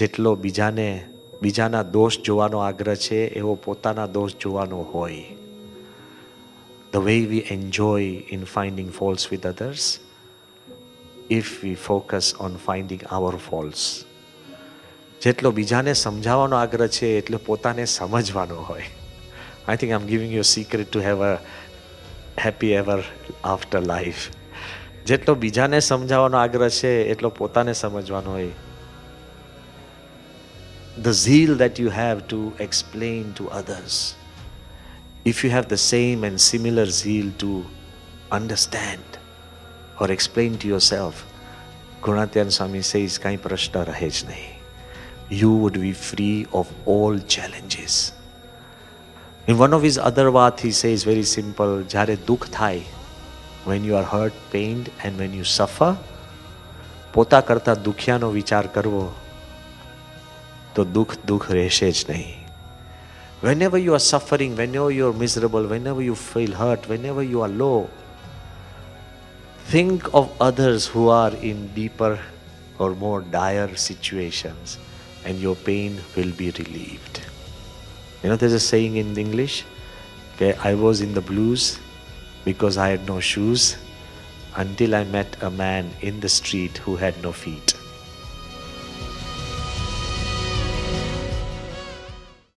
જેટલો બીજાના દોષ જોવાનો આગ્રહ છે એવો પોતાના દોષ જોવાનો હોય. The way we enjoy in finding faults with others, if we focus on finding our faults. જેટલો બીજાને સમજાવવાનો આગ્રહ છે એટલો પોતાને સમજવાનો હોય. I think I'm giving you a secret to have a happy ever after life. જેટલો બીજાને સમજાવવાનો આગ્રહ છે એટલો પોતાને સમજવાનો હોય. The zeal that you have to explain to others, if you have the same and similar zeal to understand or explain to yourself, Gunatyan Swami says, કાંઈ પ્રશ્ન રહે જ નહીં. You would be free of all challenges. In one of his other વાત he says very simple, જ્યારે દુઃખ થાય, when you are hurt, pained and when you suffer, પોતા કરતા દુખિયાનો વિચાર કરવો તો દુઃખ રહેશે જ નહીં. Whenever you are suffering, whenever you are miserable, whenever you feel hurt, whenever you are low, think of others who are in deeper or more dire situations and your pain will be relieved. You know, there's a saying in English, okay, I was in the blues because I had no shoes until I met a man in the street who had no feet.